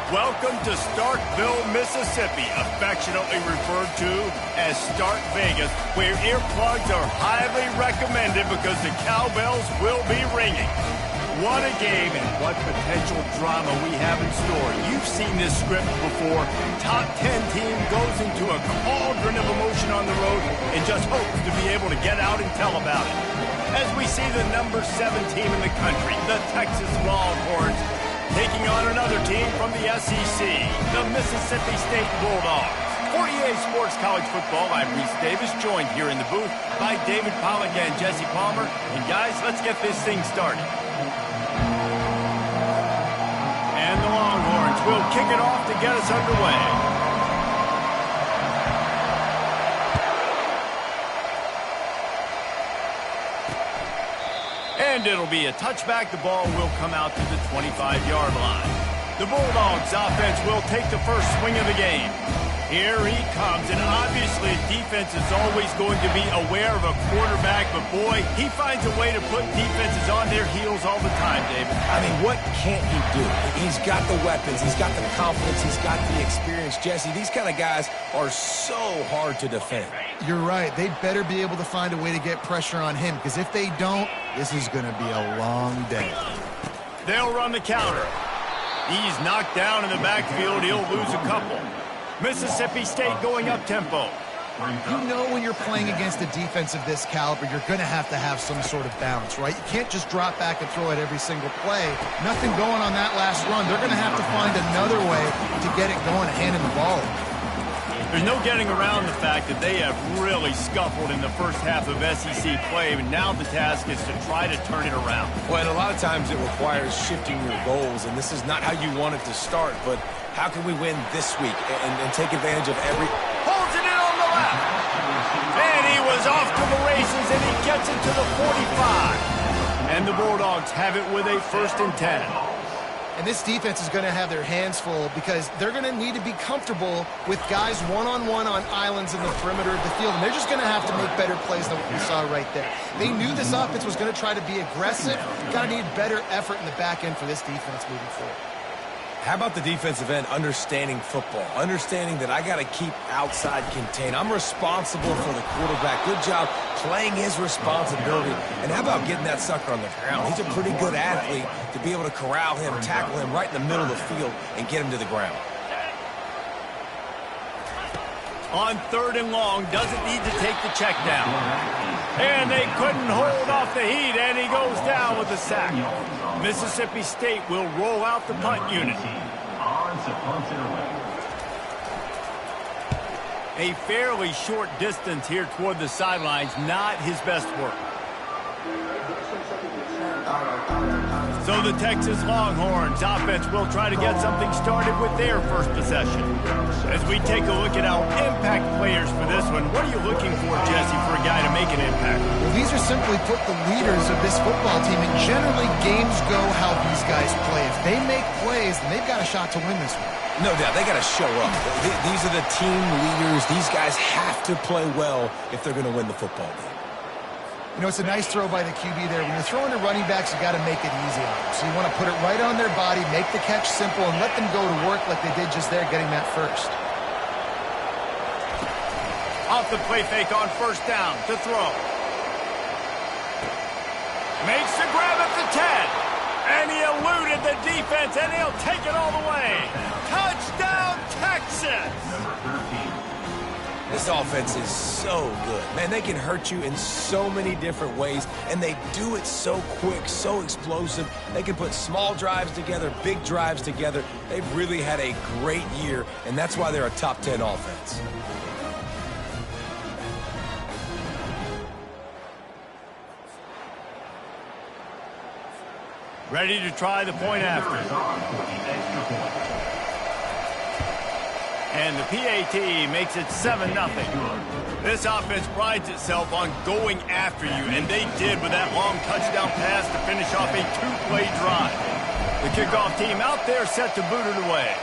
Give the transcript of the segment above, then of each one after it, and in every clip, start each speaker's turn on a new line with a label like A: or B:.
A: Welcome to Starkville, Mississippi, affectionately referred to as Stark Vegas, where earplugs are highly recommended because the cowbells will be ringing. What a game and what potential drama we have in store. You've seen this script before. Top 10 team goes into a cauldron of emotion on the road and just hopes to be able to get out and tell about it. As we see the number 7 team in the country, the Texas Longhorns, taking on another team from the SEC, the Mississippi State Bulldogs. For EA Sports College Football, I'm Reese Davis, joined here in the booth by David Pollack and Jesse Palmer. And guys, let's get this thing started. And the Longhorns will kick it off to get us underway. And it'll be a touchback. The ball will come out to the 25-yard line. The Bulldogs offense will take the first swing of the game. Here he comes, and obviously defense is always going to be aware of a quarterback, but boy, he finds a way to put defenses on their heels all the time, David.
B: I mean, what can't he do? He's got the weapons, he's got the confidence, he's got the experience. Jesse, these kind of guys are so hard to defend.
C: You're right. They better be able to find a way to get pressure on him, because if they don't, this is going to be a long day.
A: They'll run the counter. He's knocked down in the backfield. He'll lose a couple. Mississippi State going up-tempo.
C: You know when you're playing against a defense of this caliber, you're going to have some sort of balance, right? You can't just drop back and throw it every single play. Nothing going on that last run. They're going to have to find another way to get it going, handing the ball.
A: There's no getting around the fact that they have really scuffled in the first half of SEC play, and now the task is to try to turn it around.
B: Well, and a lot of times it requires shifting your goals, and this is not how you want it to start, but how can we win this week and take advantage of every...
A: Holds it in on the left. And he was off to the races, and he gets it to the 45. And the Bulldogs have it with a 1st and 10.
C: And this defense is going to have their hands full because they're going to need to be comfortable with guys one-on-one on islands in the perimeter of the field. And they're just going to have to make better plays than what we saw right there. They knew this offense was going to try to be aggressive. Got to need better effort in the back end for this defense moving forward.
B: How about the defensive end understanding football, understanding that I got to keep outside contained. I'm responsible for the quarterback. Good job playing his responsibility. And how about getting that sucker on the ground? He's a pretty good athlete to be able to corral him, tackle him right in the middle of the field and get him to the ground.
A: On 3rd and long, doesn't need to take the check down. And they couldn't hold off the heat, and he goes down with a sack. Mississippi State will roll out the punt unit. A fairly short distance here toward the sidelines, not his best work. So the Texas Longhorns offense will try to get something started with their first possession. As we take a look at our impact players for this one, what are you looking for, Jesse, for a guy to make an impact?
C: Well, these are simply put the leaders of this football team, and generally games go how these guys play. If they make plays, then they've got a shot to win this one.
B: No doubt, they got to show up. These are the team leaders. These guys have to play well if they're going to win the football game.
C: You know, it's a nice throw by the QB there. When you're throwing to running backs, you got to make it easy on them. So you want to put it right on their body, make the catch simple, and let them go to work like they did just there, getting that first.
A: Off the play fake on 1st down to throw. Makes the grab at the 10. And he eluded the defense, and he'll take it all the way. Touchdown, Texas!
B: This offense is so good. Man, they can hurt you in so many different ways, and they do it so quick, so explosive. They can put small drives together, big drives together. They've really had a great year, and that's why they're a top 10 offense.
A: Ready to try the point after. And the PAT makes it 7-0. This offense prides itself on going after you, and they did with that long touchdown pass to finish off a 2-play drive. The kickoff team out there set to boot it away.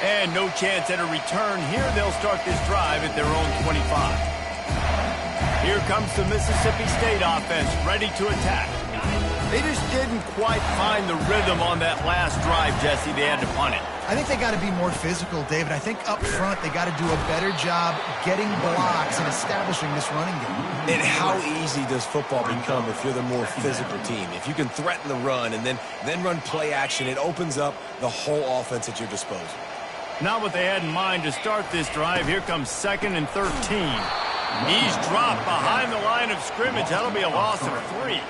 A: And no chance at a return here. They'll start this drive at their own 25. Here comes the Mississippi State offense, ready to attack. They just didn't quite find the rhythm on that last drive, Jesse. They had to punt it.
C: I think they got to be more physical, David. I think up front they got to do a better job getting blocks and establishing this running game.
B: And how easy does football become if you're the more physical team? If you can threaten the run and then run play action, it opens up the whole offense at your disposal.
A: Not what they had in mind to start this drive. Here comes 2nd and 13. He's dropped behind the line of scrimmage. That'll be a loss of 3.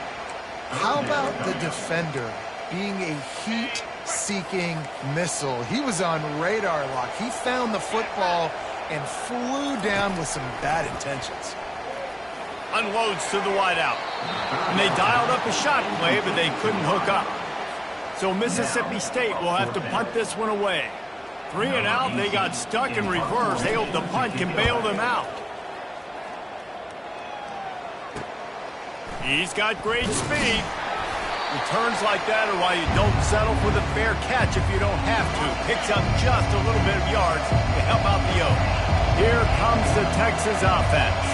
C: How about the defender being a heat-seeking missile? He was on radar lock. He found the football and flew down with some bad intentions.
A: Unloads to the wideout. And they dialed up a shot play, but they couldn't hook up. So Mississippi State will have to punt this one away. 3 and out, they got stuck in reverse. They hope the punt can bail them out. He's got great speed. Returns like that are why you don't settle for the fair catch if you don't have to. Picks up just a little bit of yards to help out the Oaks. Here comes the Texas offense.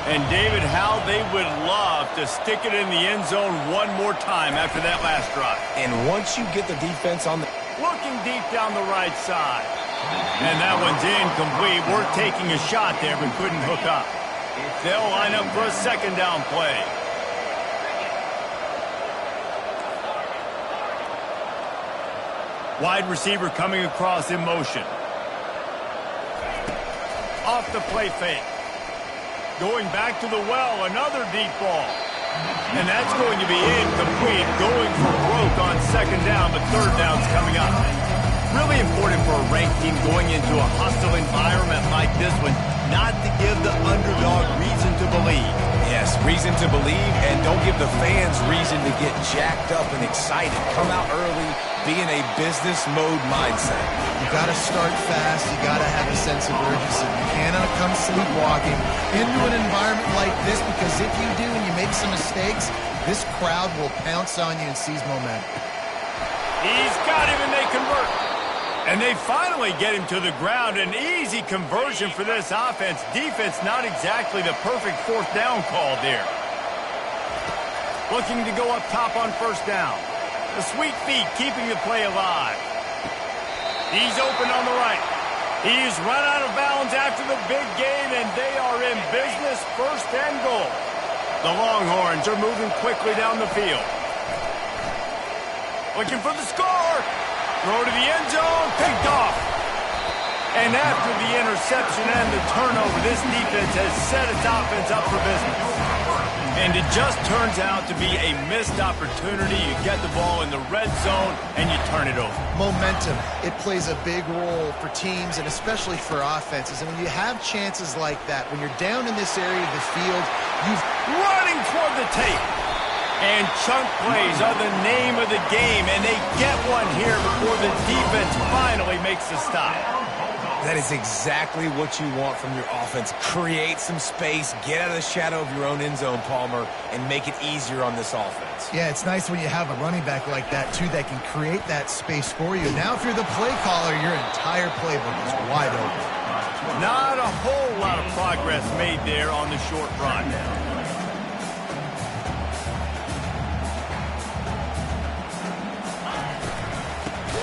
A: And David, how they would love to stick it in the end zone one more time after that last drive.
B: And once you get the defense on the...
A: Looking deep down the right side. And that one's incomplete. We're taking a shot there, but couldn't hook up. They'll line up for a 2nd down play. Wide receiver coming across in motion. Off the play fake. Going back to the well, another deep ball. And that's going to be incomplete. Going for broke on 2nd down, but 3rd down's coming up. Really important for a ranked team going into a hostile environment like this one, not to give the underdog reason to believe.
B: Yes, reason to believe, and don't give the fans reason to get jacked up and excited. Come out early, be in a business mode mindset.
C: You got to start fast. You got to have a sense of urgency. You cannot come sleepwalking into an environment like this, because if you do and you make some mistakes, this crowd will pounce on you and seize momentum.
A: He's got him, and they convert. And they finally get him to the ground. An easy conversion for this offense. Defense not exactly the perfect 4th down call there. Looking to go up top on 1st down. The sweet feet keeping the play alive. He's open on the right. He's run out of bounds after the big gain, and they are in business, 1st and goal. The Longhorns are moving quickly down the field. Looking for the score. Throw to the end zone, picked off. And after the interception and the turnover, this defense has set its offense up for business. And it just turns out to be a missed opportunity. You get the ball in the red zone, and you turn it over.
C: Momentum, it plays a big role for teams and especially for offenses. And when you have chances like that, when you're down in this area of the field, you've
A: running toward the tape. And chunk plays are the name of the game, and they get one here before the defense finally makes the stop.
B: That is exactly what you want from your offense. Create some space, get out of the shadow of your own end zone, Palmer, and make it easier on this offense.
C: Yeah, it's nice when you have a running back like that, too, that can create that space for you. Now, if you're the play caller, your entire playbook is wide open.
A: Not a whole lot of progress made there on the short run.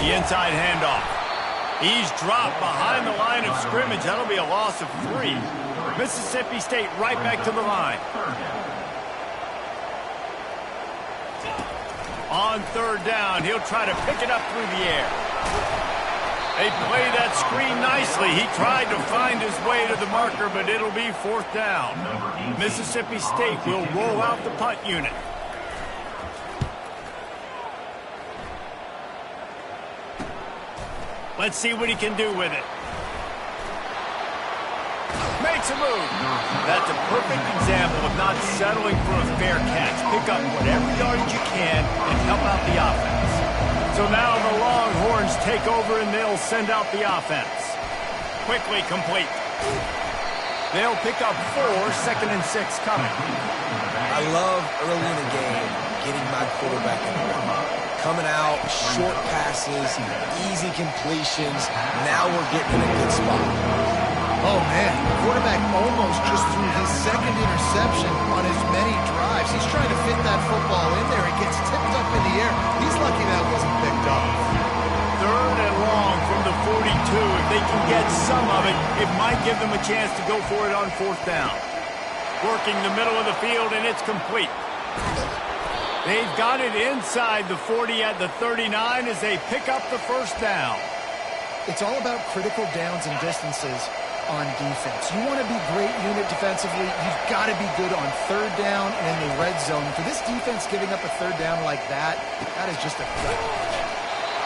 A: The inside handoff. He's dropped behind the line of scrimmage. That'll be a loss of 3. Mississippi State right back to the line. On 3rd down, he'll try to pick it up through the air. They play that screen nicely. He tried to find his way to the marker, but it'll be 4th down. Mississippi State will roll out the punt unit. Let's see what he can do with it. Makes a move. That's a perfect example of not settling for a fair catch. Pick up whatever yardage you can and help out the offense. So now the Longhorns take over and they'll send out the offense. Quickly complete. They'll pick up 4, 2nd and 6 coming.
B: I love early in the game getting my quarterback in the rhythm. Coming out, short passes, easy completions. Now we're getting in a good spot.
C: Oh, man. The quarterback almost just threw his second interception on as many drives. He's trying to fit that football in there. It gets tipped up in the air. He's lucky that wasn't picked up.
A: 3rd and long from the 42. If they can get some of it, it might give them a chance to go for it on 4th down. Working the middle of the field, and it's complete. They've got it inside the 40 at the 39 as they pick up the 1st down.
C: It's all about critical downs and distances on defense. You want to be great unit defensively, you've got to be good on 3rd down and in the red zone. For this defense giving up a 3rd down like that, that is just a gut punch.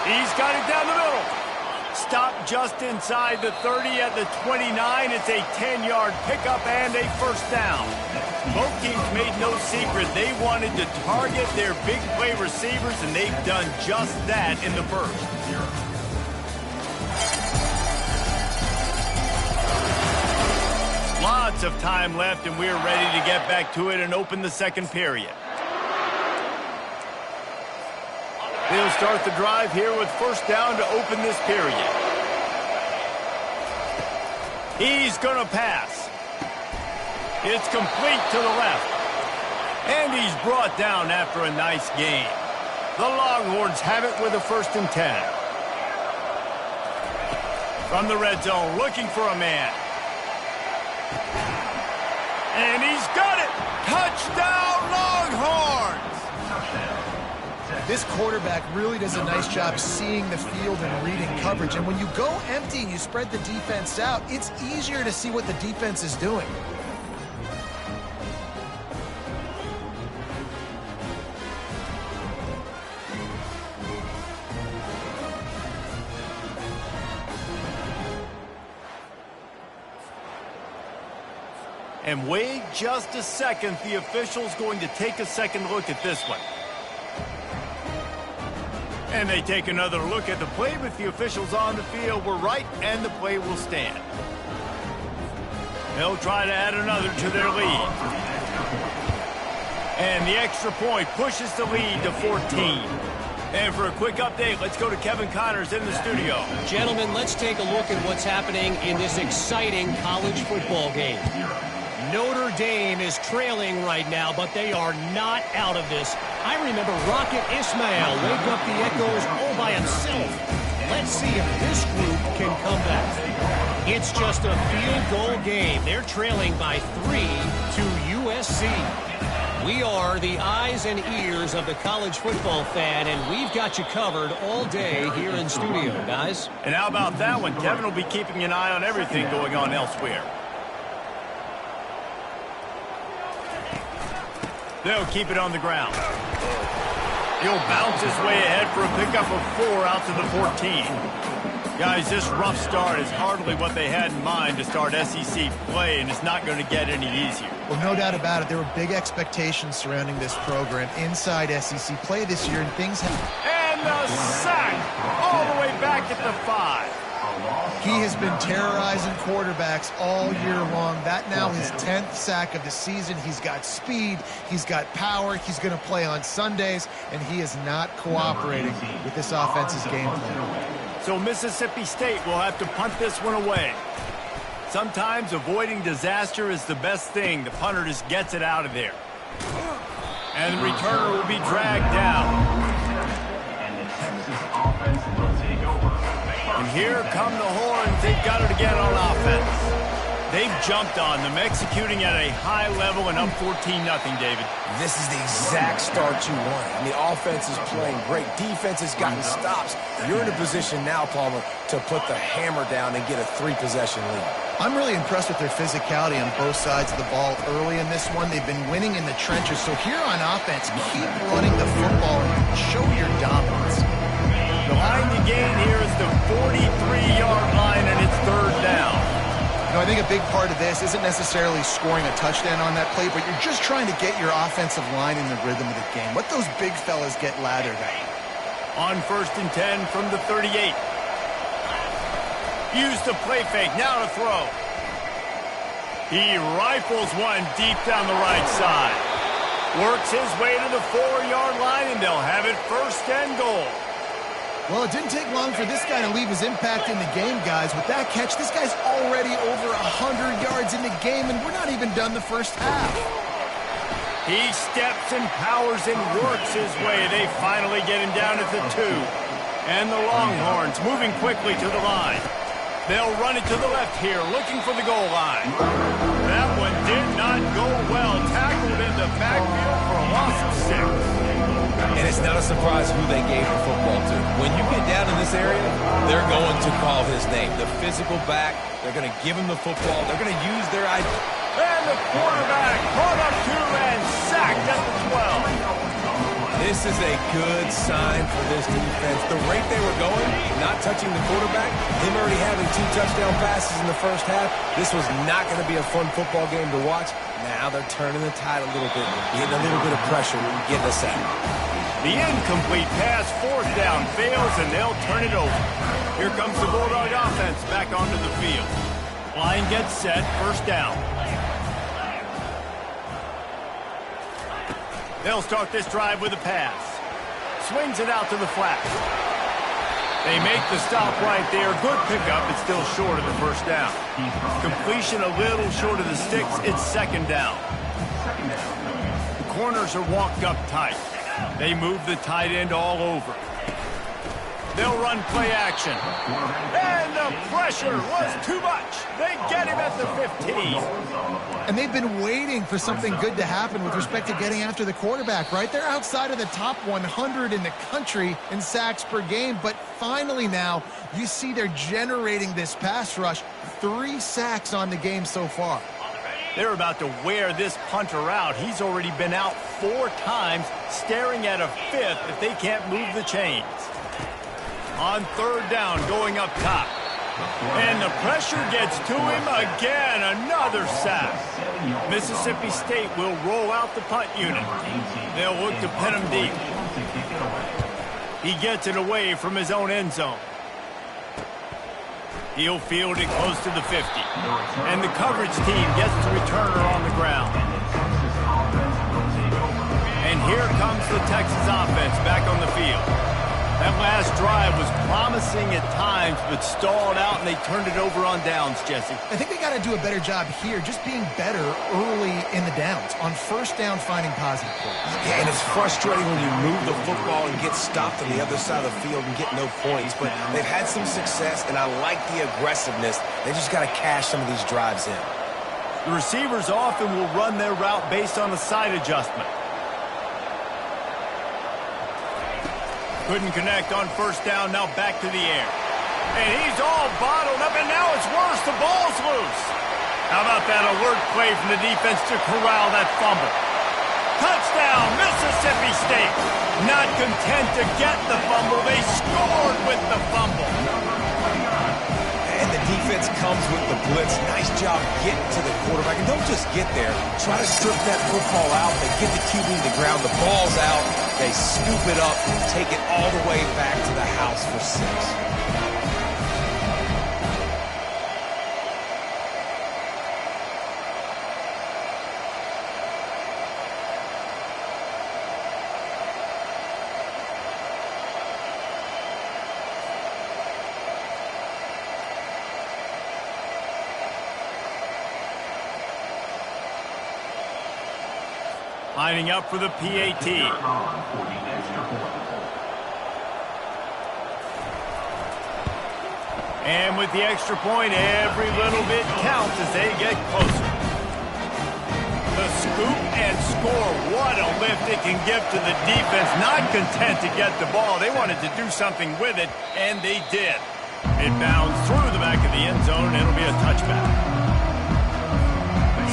A: He's got it down the middle. Stop just inside the 30 at the 29. It's a 10-yard pickup and a 1st down. Both teams made no secret they wanted to target their big play receivers, and they've done just that in the 1st. Lots of time left, and we're ready to get back to it and open the 2nd period. They'll start the drive here with 1st down to open this period. He's going to pass. It's complete to the left. And he's brought down after a nice gain. The Longhorns have it with a 1st and 10. From the red zone, looking for a man. And he's got it! Touchdown, Longhorns!
C: This quarterback really does a nice job seeing the field and reading coverage. And when you go empty and you spread the defense out, it's easier to see what the defense is doing.
A: And wait just a second. The official's going to take a second look at this one. And they take another look at the play, but the officials on the field were right, and the play will stand. They'll try to add another to their lead. And the extra point pushes the lead to 14. And for a quick update, let's go to Kevin Connors in the studio.
D: Gentlemen, let's take a look at what's happening in this exciting college football game. Notre Dame is trailing right now, but they are not out of this. I remember Rocket Ismail wake up the echoes all by himself. Let's see if this group can come back. It's just a field goal game. They're trailing by 3 to USC. We are the eyes and ears of the college football fan, and we've got you covered all day here in studio, guys.
A: And how about that one? Kevin will be keeping an eye on everything going on elsewhere. They'll keep it on the ground. He'll bounce his way ahead for a pickup of 4 out to the 14. Guys, this rough start is hardly what they had in mind to start SEC play, and it's not going to get any easier.
C: Well, no doubt about it. There were big expectations surrounding this program inside SEC play this year, and things have...
A: And the sack all the way back at the 5.
C: He has been terrorizing quarterbacks all year long. That now his 10th sack of the season. He's got speed. He's got power. He's going to play on Sundays, and he is not cooperating with this offense's game plan.
A: So Mississippi State will have to punt this one away. Sometimes avoiding disaster is the best thing. The punter just gets it out of there. And the returner will be dragged down. And here come the Horns. They've got it again on offense. They've jumped on them, executing at a high level and up 14-0, David.
B: This is the exact start you want. I mean, offense is playing great. Defense has gotten stops. You're in a position now, Palmer, to put the hammer down and get a 3-possession lead.
C: I'm really impressed with their physicality on both sides of the ball early in this one. They've been winning in the trenches. So here on offense, keep running the football and show your dominance.
A: The line to gain here is the 43-yard line, and it's 3rd down.
C: You know, I think a big part of this isn't necessarily scoring a touchdown on that play, but you're just trying to get your offensive line in the rhythm of the game. Let those big fellas get lathered at.
A: On 1st and 10 from the 38. Use the play fake, now to throw. He rifles one deep down the right side. Works his way to the 4-yard line, and they'll have it 1st and goal.
C: Well, it didn't take long for this guy to leave his impact in the game, guys. With that catch, this guy's already over 100 yards in the game, and we're not even done the first half.
A: He steps and powers and works his way. They finally get him down at the 2. And the Longhorns moving quickly to the line. They'll run it to the left here, looking for the goal line. That one did not go well. Tackled in the backfield for a loss of 6.
B: And it's not a surprise who they gave the football to. When you get down in this area, they're going to call his name. The physical back, they're going to give him the football. They're going to use their idea.
A: And the quarterback caught up to and sacked at the 12.
B: This is a good sign for this defense. The rate they were going, not touching the quarterback, him already having 2 touchdown passes in the first half, this was not going to be a fun football game to watch. Now they're turning the tide a little bit, getting a little bit of pressure, getting a sack.
A: The incomplete pass, 4th down, fails, and they'll turn it over. Here comes the Bulldog offense back onto the field. Line gets set, 1st down. They'll start this drive with a pass. Swings it out to the flat. They make the stop right there. Good pickup. It's still short of the 1st down. Completion a little short of the sticks. It's 2nd down. The corners are walked up tight. They move the tight end all over. They'll run play action. And the pressure was too much. They get him at the 15.
C: And they've been waiting for something good to happen with respect to getting after the quarterback, right? They're outside of the top 100 in the country in sacks per game, but finally now you see they're generating this pass rush. 3 sacks on the game so far.
A: They're about to wear this punter out. He's already been out 4 times, staring at a 5th if they can't move the chains. On 3rd down, going up top. And the pressure gets to him again. Another sack. Mississippi State will roll out the punt unit. They'll look to pin him deep. He gets it away from his own end zone. He'll field it close to the 50. And the coverage team gets the returner on the ground. And here comes the Texas offense back on the field. That last drive was promising at times, but stalled out, and they turned it over on downs, Jesse.
C: I think they got to do a better job here, just being better early in the downs. On 1st down, finding positive plays.
B: Yeah, and it's frustrating when you move the football and get stopped on the other side of the field and get no points. But they've had some success, and I like the aggressiveness. They just got to cash some of these drives in.
A: The receivers often will run their route based on a side adjustment. Couldn't connect on 1st down, now back to the air. And he's all bottled up, and now it's worse. The ball's loose. How about that alert play from the defense to corral that fumble? Touchdown, Mississippi State. Not content to get the fumble, they scored with the fumble.
B: And the defense comes with the blitz. Nice job getting to the quarterback. And don't just get there. Try to strip that football out. They get the QB to the ground. The ball's out. They scoop it up, take it all the way back to the house for 6.
A: Lining up for the PAT. And with the extra point, every little bit counts as they get closer. The scoop and score. What a lift it can give to the defense. Not content to get the ball. They wanted to do something with it, and they did. It bounds through the back of the end zone, and it'll be a touchback.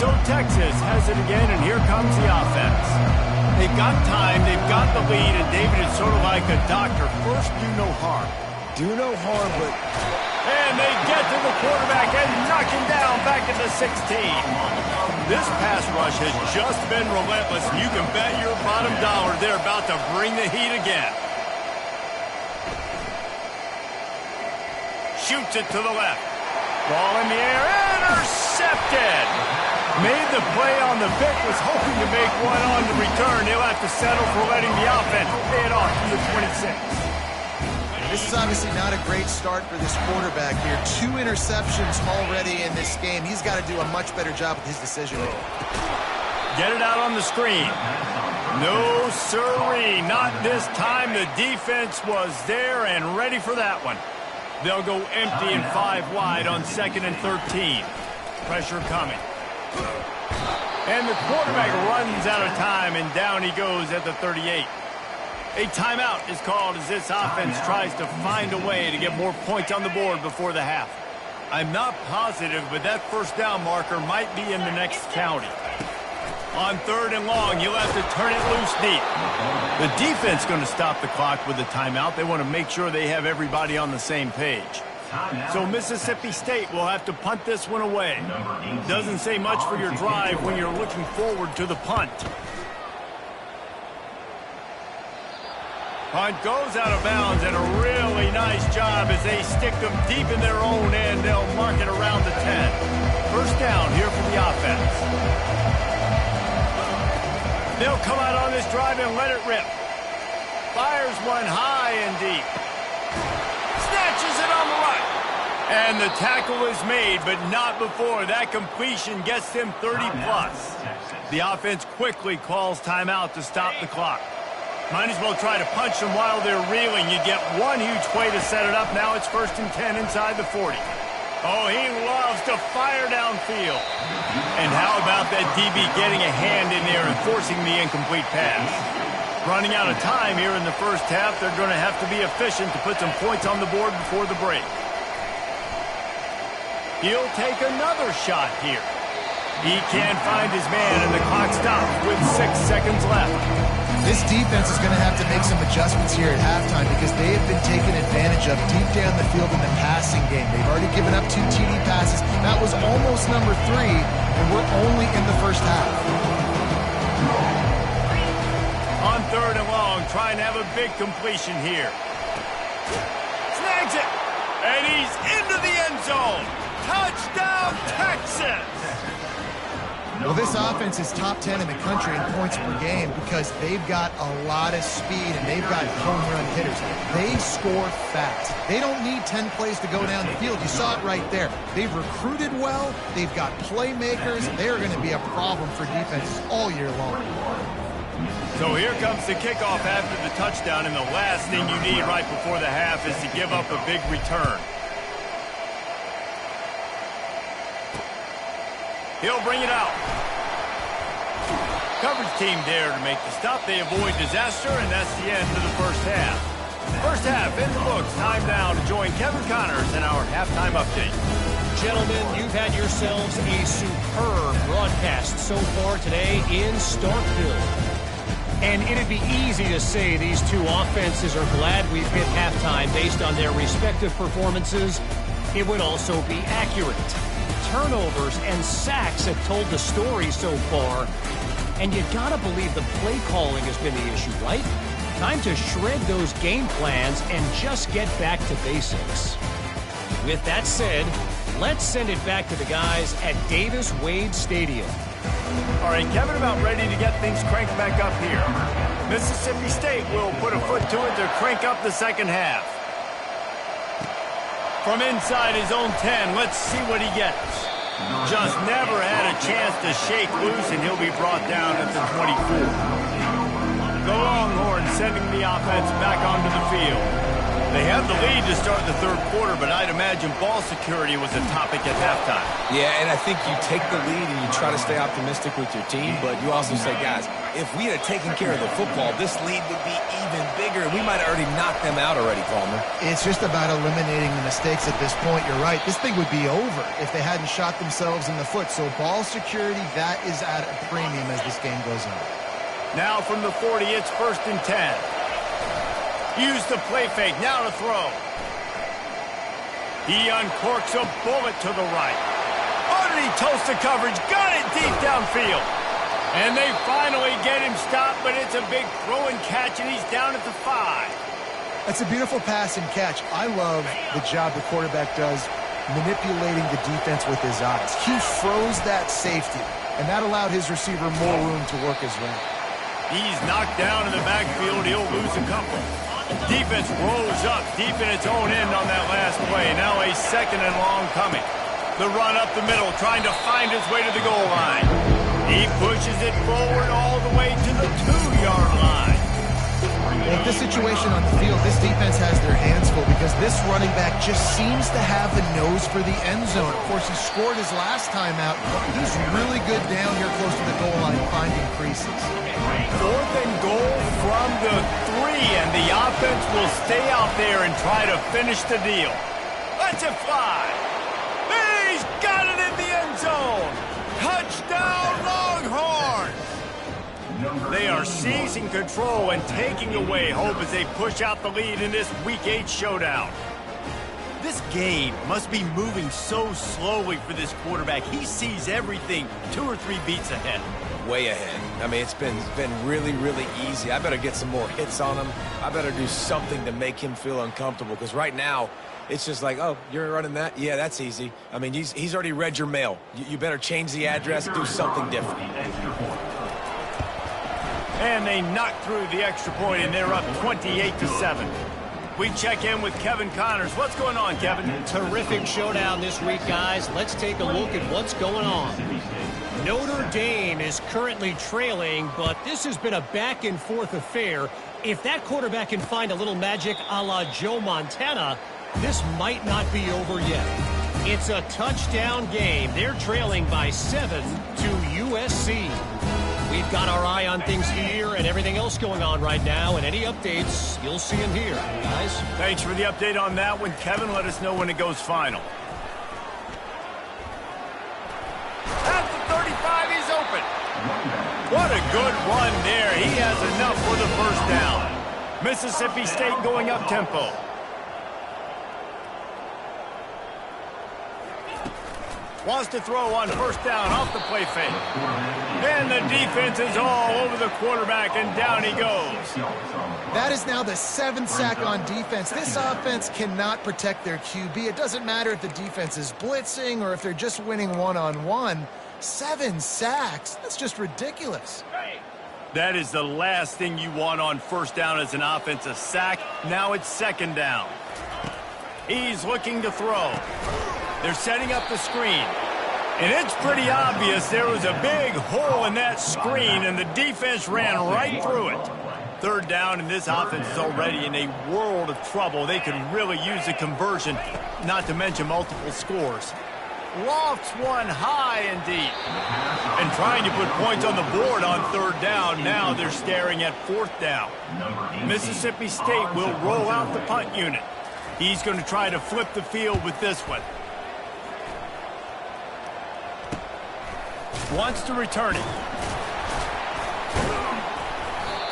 A: So Texas has it again, and here comes the offense. They've got time, they've got the lead, and David is sort of like a doctor. First, do no harm.
B: Do no harm, but...
A: And they get to the quarterback and knock him down back at the 16. This pass rush has just been relentless, and you can bet your bottom dollar they're about to bring the heat again. Shoots it to the left. Ball in the air, intercepted. Made the play on the pick, was hoping to make one on the return. He'll have to settle for letting the offense pay it off from the 26.
C: This is obviously not a great start for this quarterback here. 2 interceptions already in this game. He's got to do a much better job with his decision making.
A: Get it out on the screen. No sirree, not this time. The defense was there and ready for that one. They'll go empty and 5 wide on 2nd and 13. Pressure coming. And the quarterback runs out of time, and down he goes at the 38. A timeout is called as this offense tries to find a way to get more points on the board before the half. I'm not positive, but that first down marker might be in the next county. On 3rd and long, you'll have to turn it loose deep. The defense going to stop the clock with a timeout. They want to make sure they have everybody on the same page. So Mississippi State will have to punt this one away. Doesn't say much for your drive when you're looking forward to the punt. Punt goes out of bounds, and a really nice job as they stick them deep in their own end. They'll mark it around the 10. First down here for the offense. They'll come out on this drive and let it rip. Fires one high and deep. Snatches it on the right. And the tackle is made, but not before that completion gets them 30-plus. The offense quickly calls timeout to stop the clock. Might as well try to punch them while they're reeling. You get one huge play to set it up. Now it's 1st and 10 inside the 40. Oh, he loves to fire downfield. And how about that DB getting a hand in there and forcing the incomplete pass? Running out of time here in the first half. They're going to have to be efficient to put some points on the board before the break. He'll take another shot here. He can't find his man, and the clock stops with 6 seconds left.
C: This defense is going to have to make some adjustments here at halftime because they have been taken advantage of deep down the field in the passing game. They've already given up 2 TD passes. That was almost number 3, and we're only in the first half.
A: On 3rd and long, trying to have a big completion here. Snags it, and he's into the end zone. Touchdown, Texas!
C: Well, this offense is top 10 in the country in points per game because they've got a lot of speed and they've got home run hitters. They score fast. They don't need 10 plays to go down the field. You saw it right there. They've recruited well. They've got playmakers. They're going to be a problem for defenses all year long.
A: So here comes the kickoff after the touchdown, and the last thing you need right before the half is to give up a big return. He'll bring it out. Coverage team there to make the stop. They avoid disaster, and that's the end of the first half. First half in the books. Time now to join Kevin Connors in our halftime update.
D: Gentlemen, you've had yourselves a superb broadcast so far today in Starkville. And it'd be easy to say these two offenses are glad we've hit halftime based on their respective performances. It would also be accurate. Turnovers and sacks have told the story so far. And you gotta believe the play calling has been the issue, right? Time to shred those game plans and just get back to basics. With that said, let's send it back to the guys at Davis-Wade Stadium.
A: All right, Kevin, about ready to get things cranked back up here. Mississippi State will put a foot to it to crank up the second half. From inside his own 10, let's see what he gets. Just never had a chance to shake loose, and he'll be brought down at the 24. The Longhorns sending the offense back onto the field. They have the lead to start the third quarter, but I'd imagine ball security was a topic at halftime.
B: Yeah, and I think you take the lead and you try to stay optimistic with your team, but you also say, guys, if we had taken care of the football, this lead would be even bigger. We might have already knocked them out already, Palmer.
C: It's just about eliminating the mistakes at this point. You're right. This thing would be over if they hadn't shot themselves in the foot. So ball security, that is at a premium as this game goes on.
A: Now from the 40, it's 1st and 10. Use the play fake, now to throw. He uncorks a bullet to the right. Oh, did he toast the coverage? Got it deep downfield. And they finally get him stopped, but it's a big throw and catch, and he's down at the 5.
C: That's a beautiful pass and catch. I love the job the quarterback does manipulating the defense with his eyes. He froze that safety, and that allowed his receiver more room to work his route.
A: He's knocked down in the backfield. He'll lose a couple. Defense rolls up deep in its own end on that last play. Now a second and long coming. The run up the middle, trying to find his way to the goal line. He pushes it forward all the way to the 2-yard line.
C: Well, this situation on the field, this defense has their hands full because this running back just seems to have the nose for the end zone. Of course, he scored his last time out. He's really good down here close to the goal line, finding creases.
A: 4th and goal from the 3, and the offense will stay out there and try to finish the deal. Let's it fly. He's got it in the end zone. Touchdown, Longhorns. They are seizing control and taking away hope as they push out the lead in this Week 8 showdown. This game must be moving so slowly for this quarterback. He sees everything 2 or 3 beats ahead.
B: Way ahead. I mean, it's been really, really easy. I better get some more hits on him. I better do something to make him feel uncomfortable because right now, it's just like, oh, you're running that? Yeah, that's easy. I mean, he's already read your mail. You better change the address, do something different.
A: And they knock through the extra point, and they're up 28-7. We check in with Kevin Connors. What's going on, Kevin?
D: Terrific showdown this week, guys. Let's take a look at what's going on. Notre Dame is currently trailing, but this has been a back-and-forth affair. If that quarterback can find a little magic a la Joe Montana, this might not be over yet. It's a touchdown game. They're trailing by 7 to USC. We've got our eye on things here and everything else going on right now, and any updates you'll see in here, guys.
A: Thanks for the update on that one, Kevin. Let us know when it goes final. At the 35, he's open. What a good run there. He has enough for the first down. Mississippi State going up tempo. Wants to throw on first down off the play fake. And the defense is all over the quarterback, and down he goes.
C: That is now the 7th sack on defense. This offense cannot protect their QB. It doesn't matter if the defense is blitzing or if they're just winning one-on-one. 7 sacks? That's just ridiculous.
A: That is the last thing you want on first down as an offensive sack. Now it's second down. He's looking to throw. They're setting up the screen. And it's pretty obvious there was a big hole in that screen, and the defense ran right through it. Third down, and this offense is already in a world of trouble. They could really use a conversion, not to mention multiple scores. Lofts one high and deep. And trying to put points on the board on third down. Now they're staring at fourth down. Mississippi State will roll out the punt unit. He's going to try to flip the field with this one. Wants to return it.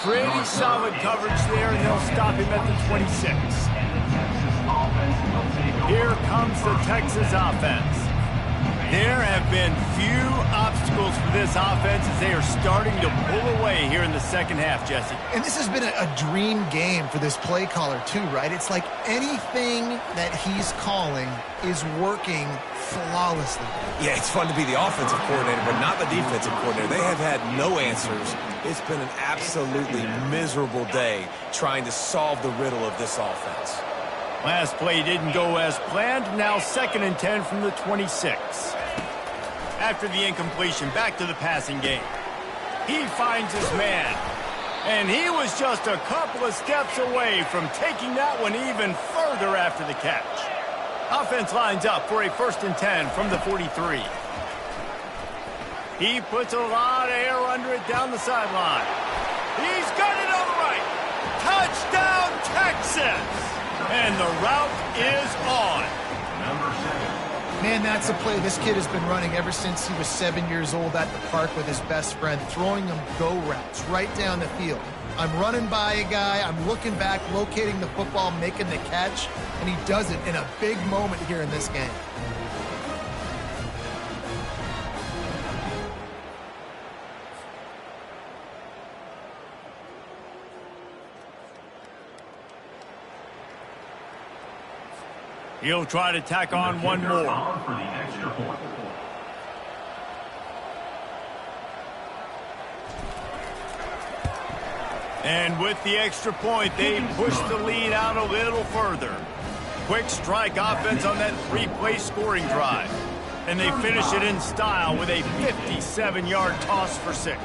A: Pretty solid coverage there, and they'll stop him at the 26. Here comes the Texas offense. There have been few obstacles for this offense as they are starting to pull away here in the second half, Jesse.
C: And this has been a dream game for this play caller too, right? It's like anything that he's calling is working flawlessly.
B: Yeah, it's fun to be the offensive coordinator, but not the defensive coordinator. They have had no answers. It's been an absolutely miserable day trying to solve the riddle of this offense.
A: Last play didn't go as planned. Now 2nd and 10 from the 26. After the incompletion, back to the passing game. He finds his man. And he was just a couple of steps away from taking that one even further after the catch. Offense lines up for a 1st and 10 from the 43. He puts a lot of air under it down the sideline. He's got it on the right. Touchdown, Texas! And the route is on.
C: Man, that's a play this kid has been running ever since he was 7 years old at the park with his best friend, throwing them go routes right down the field. I'm running by a guy, I'm looking back, locating the football, making the catch, and he does it in a big moment here in this game.
A: He'll try to tack on one more. And with the extra point, they push the lead out a little further. Quick strike offense on that three-play scoring drive. And they finish it in style with a 57-yard toss for 6.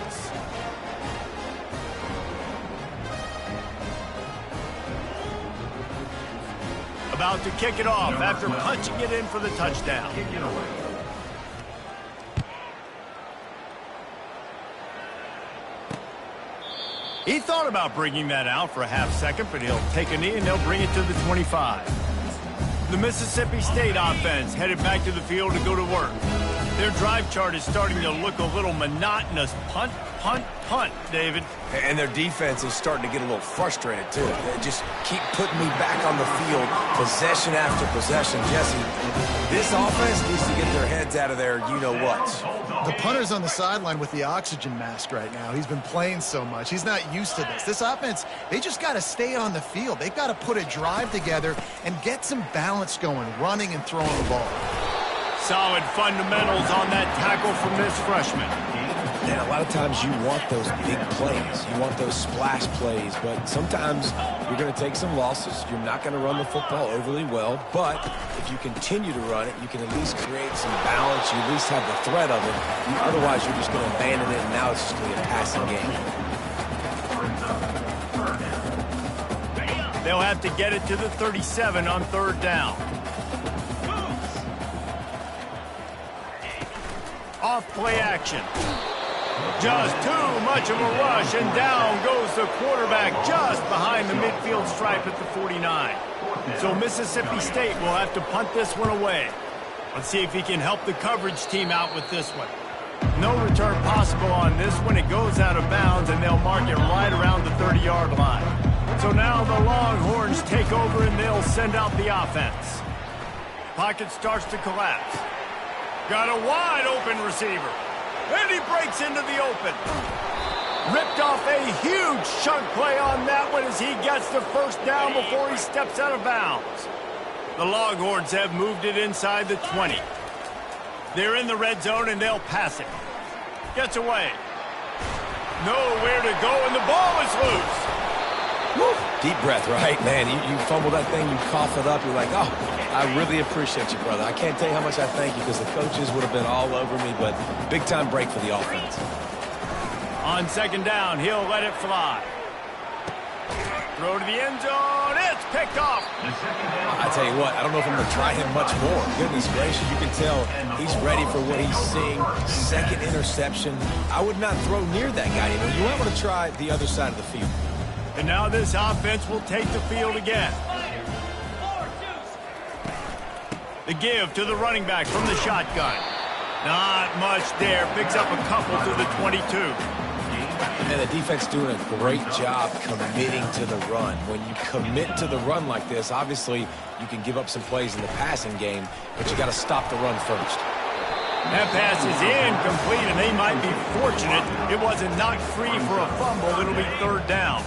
A: About to kick it off after punching it in for the touchdown. He thought about bringing that out for a half second, but he'll take a knee and they'll bring it to the 25. The Mississippi State offense headed back to the field to go to work. Their drive chart is starting to look a little monotonous. Punt, punt, punt, David.
B: And their defense is starting to get a little frustrated, too. They just keep putting me back on the field, possession after possession. Jesse, this offense needs to get their heads out of their you-know-whats.
C: The punter's on the sideline with the oxygen mask right now. He's been playing so much. He's not used to this. This offense, they just got to stay on the field. They've got to put a drive together and get some balance going, running and throwing the ball.
A: Solid fundamentals on that tackle from this freshman.
B: And a lot of times you want those big plays. You want those splash plays, but sometimes you're going to take some losses. You're not going to run the football overly well, but if you continue to run it, you can at least create some balance. You at least have the threat of it. Otherwise, you're just going to abandon it, and now it's just going to be a passing game.
A: They'll have to get it to the 37 on 3rd down. Off play action. Just too much of a rush, and down goes the quarterback just behind the midfield stripe at the 49. So Mississippi State will have to punt this one away. Let's see if he can help the coverage team out with this one. No return possible on this one. It goes out of bounds, and they'll mark it right around the 30-yard line. So now the Longhorns take over, and they'll send out the offense. Pocket starts to collapse. Got a wide-open receiver. And he breaks into the open. Ripped off a huge chunk play on that one as he gets the first down before he steps out of bounds. The Longhorns have moved it inside the 20. They're in the red zone, and they'll pass it. Gets away. Nowhere to go, and the ball is loose.
B: Woo. Deep breath, right? Man, you fumble that thing, you cough it up, you're like, oh, I really appreciate you, brother. I can't tell you how much I thank you because the coaches would have been all over me, but big-time break for the offense.
A: On 2nd down, he'll let it fly. Throw to the end zone. It's picked off.
B: I tell you what, I don't know if I'm going to try him much more. Goodness gracious, you can tell he's ready for what he's seeing. 2nd interception. I would not throw near that guy anymore. You might want to try the other side of the field.
A: And now this offense will take the field again. The give to the running back from the shotgun. Not much there. Picks up a couple to the 22.
B: And the defense doing a great job committing to the run. When you commit to the run like this, obviously you can give up some plays in the passing game, but you got to stop the run first.
A: That pass is incomplete, and they might be fortunate it wasn't knocked free for a fumble. It'll be 3rd down.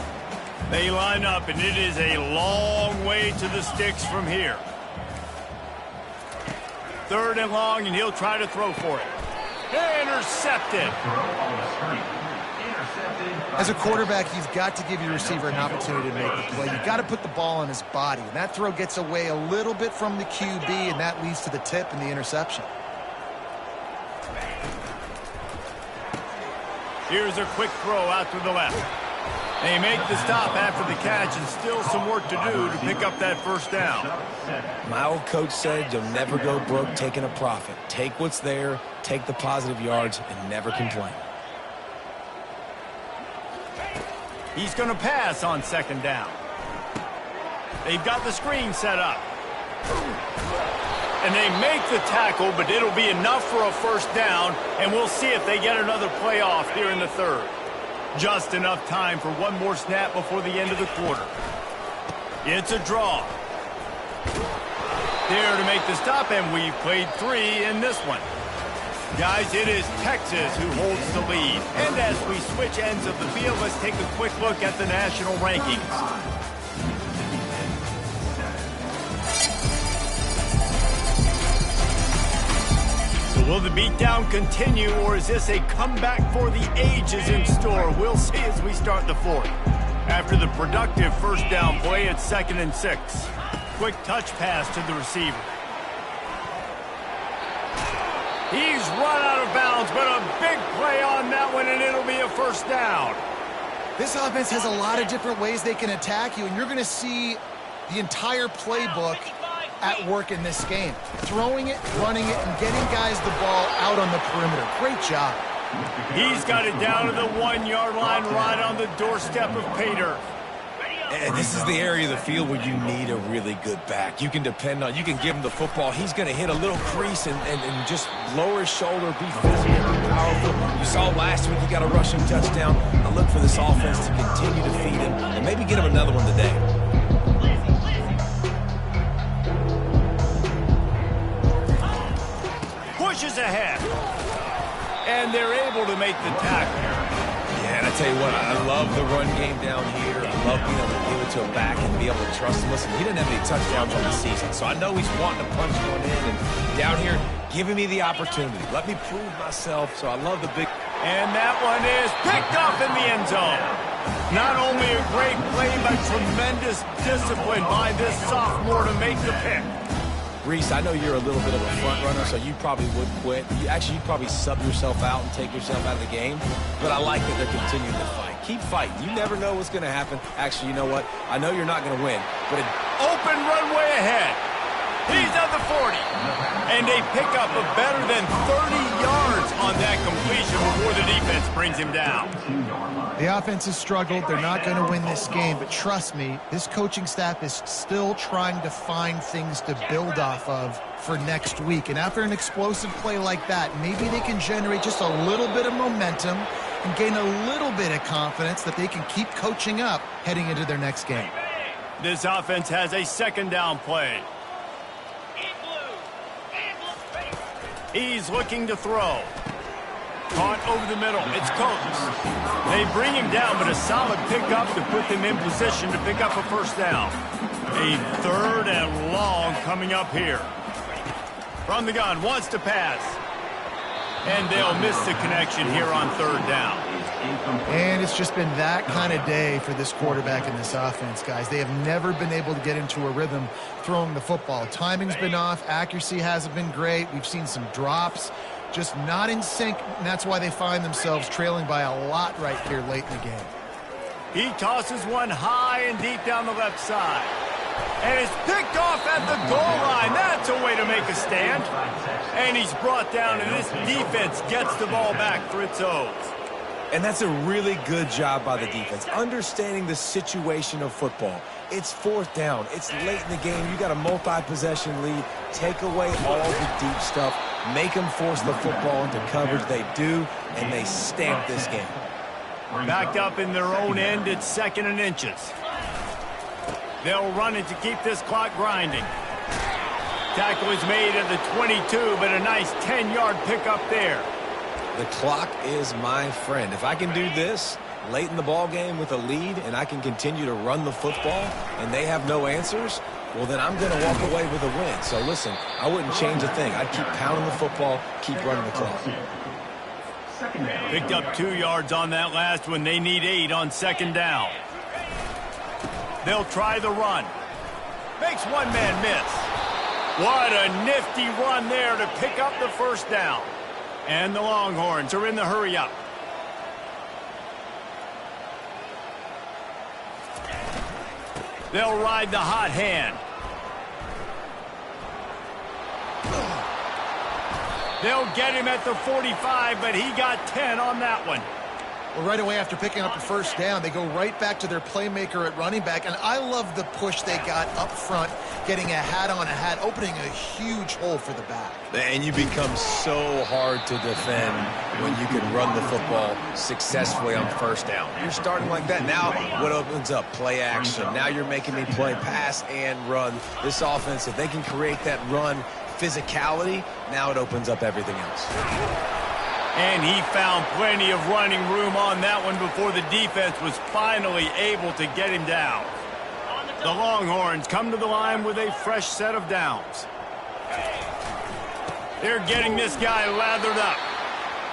A: They line up, and it is a long way to the sticks from here. 3rd and long, and he'll try to throw for it. Intercepted.
C: As a quarterback, you've got to give your receiver an opportunity to make the play. You've got to put the ball on his body. And that throw gets away a little bit from the QB, and that leads to the tip and the interception.
A: Here's a quick throw out to the left. They make the stop after the catch, and still some work to do to pick up that 1st down.
B: My old coach said you'll never go broke taking a profit. Take what's there, take the positive yards, and never complain.
A: He's going to pass on 2nd down. They've got the screen set up. And they make the tackle, but it'll be enough for a 1st down, and we'll see if they get another play off here in the 3rd. Just enough time for one more snap before the end of the quarter. It's a draw. There to make the stop, and we've played 3 in this one. Guys, it is Texas who holds the lead. And as we switch ends of the field, let's take a quick look at the national rankings. Will the beatdown continue, or is this a comeback for the ages in store? We'll see as we start the 4th. After the productive first down play, it's 2nd and 6. Quick touch pass to the receiver. He's run out of bounds, but a big play on that one, and it'll be a first down.
C: This offense has a lot of different ways they can attack you, and you're going to see the entire playbook at work in this game. Throwing it, running it, and getting guys the ball out on the perimeter. Great job.
A: He's got it down to the 1-yard line right on the doorstep of pay dirt.
B: And this is the area of the field where you need a really good back. You can depend on, you can give him the football. He's going to hit a little crease and just lower his shoulder, be physical, be powerful. You saw last week he got a rushing touchdown. I look for this offense to continue to feed him and maybe get him another one today.
A: Pushes ahead. And they're able to make the tackle.
B: Yeah, and I tell you what, I love the run game down here. I love being able to give it to him back and be able to trust him. Listen, he didn't have any touchdowns on the season, so I know he's wanting to punch one in. And down here, giving me the opportunity. Let me prove myself, so I love the big...
A: And that one is picked up in the end zone. Not only a great play, but tremendous discipline by this sophomore to make the pick.
B: Reese, I know you're a little bit of a front runner, so you probably would quit. You'd probably sub yourself out and take yourself out of the game. But I like that they're continuing to fight. Keep fighting. You never know what's going to happen. Actually, you know what? I know you're not going to win. But
A: open runway ahead. He's at the 40. And they pick up a better than 30 yards on that completion before the defense brings him down.
C: The offense has struggled. They're not going to win this game. But trust me, this coaching staff is still trying to find things to build off of for next week. And after an explosive play like that, maybe they can generate just a little bit of momentum and gain a little bit of confidence that they can keep coaching up heading into their next game.
A: This offense has a 2nd down play. He's looking to throw. Caught over the middle. It's Coates. They bring him down, but a solid pickup to put them in position to pick up a first down. A 3rd and long coming up here. From the gun, wants to pass. And they'll miss the connection here on 3rd down.
C: And it's just been that kind of day for this quarterback and this offense, guys. They have never been able to get into a rhythm throwing the football. Timing's been off. Accuracy hasn't been great. We've seen some drops. Just not in sync, and that's why they find themselves trailing by a lot right here late in the game.
A: He tosses one high and deep down the left side. And it's picked off at the goal line. That's a way to make a stand. And he's brought down, and this defense gets the ball back for its own.
B: And that's a really good job by the defense, understanding the situation of football. It's 4th down. It's late in the game. You got a multi-possession lead. Take away all the deep stuff. Make them force the football into coverage. They do, and they stamp this game.
A: Backed up in their own end, it's 2nd and inches. They'll run it to keep this clock grinding. Tackle is made at the 22, but a nice 10-yard pickup there.
B: The clock is my friend. If I can do this late in the ball game with a lead and I can continue to run the football and they have no answers, well, then I'm going to walk away with a win. So, listen, I wouldn't change a thing. I'd keep pounding the football, keep running the clock.
A: Picked up 2 yards on that last one. They need 8 on 2nd down. They'll try the run. Makes one man miss. What a nifty run there to pick up the first down. And the Longhorns are in the hurry-up. They'll ride the hot hand. They'll get him at the 45, but he got 10 on that one.
C: Well, right away after picking up a first down, they go right back to their playmaker at running back. And I love the push they got up front, getting a hat on a hat, opening a huge hole for the back.
B: And you become so hard to defend when you can run the football successfully on first down. You're starting like that. Now what opens up? Play action. Now you're making me play pass and run. This offense, if they can create that run physicality, now it opens up everything else.
A: And he found plenty of running room on that one before the defense was finally able to get him down. The Longhorns come to the line with a fresh set of downs. They're getting this guy lathered up.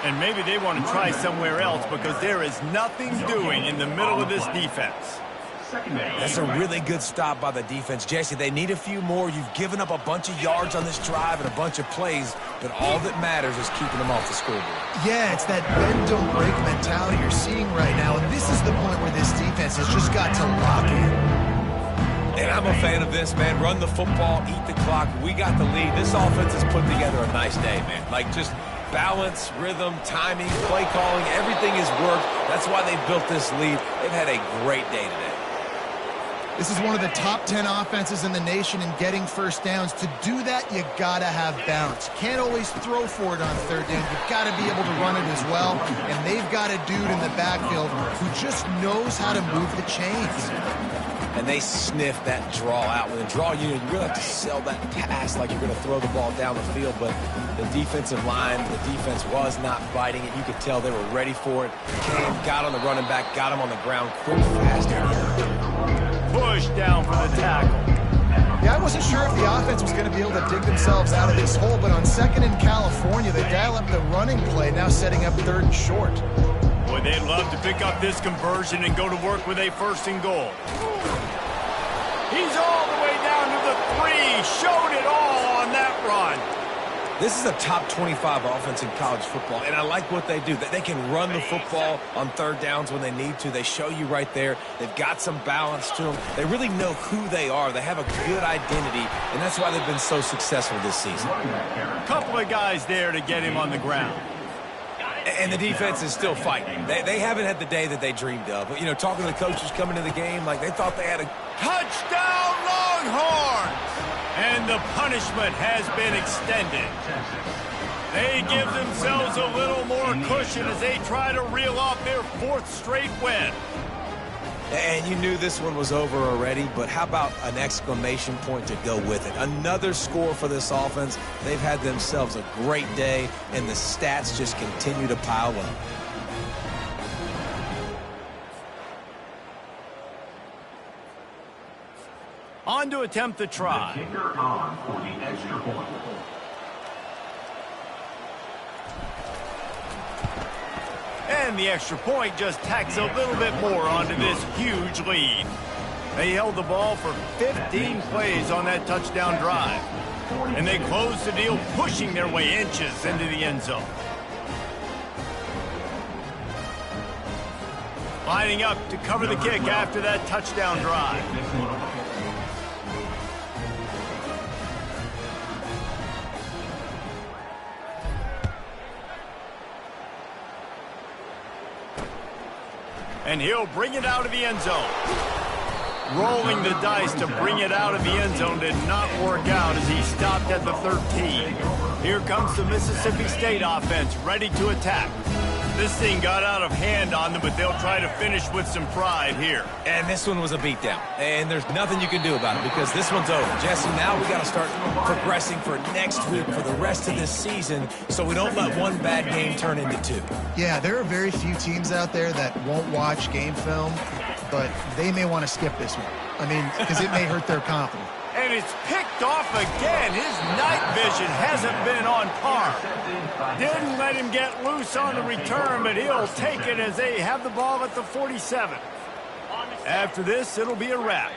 A: And maybe they want to try somewhere else because there is nothing doing in the middle of this defense.
B: That's a really good stop by the defense. Jesse, they need a few more. You've given up a bunch of yards on this drive and a bunch of plays, but all that matters is keeping them off the scoreboard.
C: Yeah, it's that bend, don't break mentality you're seeing right now, and this is the point where this defense has just got to lock in.
B: And I'm a fan of this, man. Run the football, eat the clock. We got the lead. This offense has put together a nice day, man. Like, just balance, rhythm, timing, play calling, everything has worked. That's why they've built this lead. They've had a great day today.
C: This is one of the top 10 offenses in the nation in getting first downs. To do that, you got to have balance. You can't always throw for it on third down. You've got to be able to run it as well. And they've got a dude in the backfield who just knows how to move the chains.
B: And they sniff that draw out. With a draw unit, you really have to sell that pass like you're going to throw the ball down the field. But the defensive line, the defense was not biting it. You could tell they were ready for it. Cam got on the running back, got him on the ground quick, fast.
A: Push down for the tackle.
C: Yeah, I wasn't sure if the offense was going to be able to dig themselves out of this hole, but on second in California, they dial up the running play, now setting up third and short.
A: Boy, they'd love to pick up this conversion and go to work with a first and goal. He's all the way down to the 3. Showed it all on that run.
B: This is a top 25 offense in college football, and I like what they do. They can run the football on third downs when they need to. They show you right there. They've got some balance to them. They really know who they are. They have a good identity, and that's why they've been so successful this season.
A: A couple of guys there to get him on the ground.
B: And the defense is still fighting. They haven't had the day that they dreamed of. But, you know, talking to the coaches coming to the game, like they thought they had a
A: touchdown Longhorns! And the punishment has been extended. They give themselves a little more cushion as they try to reel off their 4th straight win.
B: And you knew this one was over already, but how about an exclamation point to go with it? Another score for this offense. They've had themselves a great day, and the stats just continue to pile up.
A: On to attempt the try.
E: The kicker on for the extra point.
A: And the extra point just tacks a little bit more onto this huge lead. They held the ball for 15 plays on that touchdown drive. And they closed the deal, pushing their way inches into the end zone. Lining up to cover the kick after that touchdown drive. And he'll bring it out of the end zone. Rolling the dice to bring it out of the end zone did not work out as he stopped at the 13. Here comes the Mississippi State offense ready to attack. This thing got out of hand on them, but they'll try to finish with some pride here.
B: And this one was a beatdown. And there's nothing you can do about it because this one's over. Jesse, now we got to start progressing for next week for the rest of this season so we don't let one bad game turn into 2.
C: Yeah, there are very few teams out there that won't watch game film, but they may want to skip this one. I mean, because it may hurt their confidence.
A: And it's picked off again. His night vision hasn't been on par. Didn't let him get loose on the return, but he'll take it as they have the ball at the 47. After this, it'll be a wrap.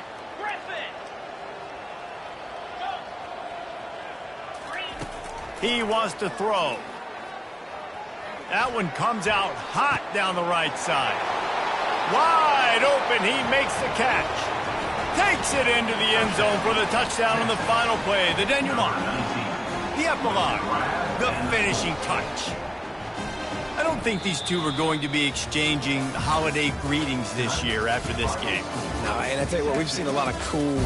A: He wants to throw. That one comes out hot down the right side. Wide open, he makes the catch. Takes it into the end zone for the touchdown on the final play. The denouement, the epilogue, the finishing touch. I don't think these two are going to be exchanging holiday greetings this year after this game.
B: No, and I tell you what, we've seen a lot of cool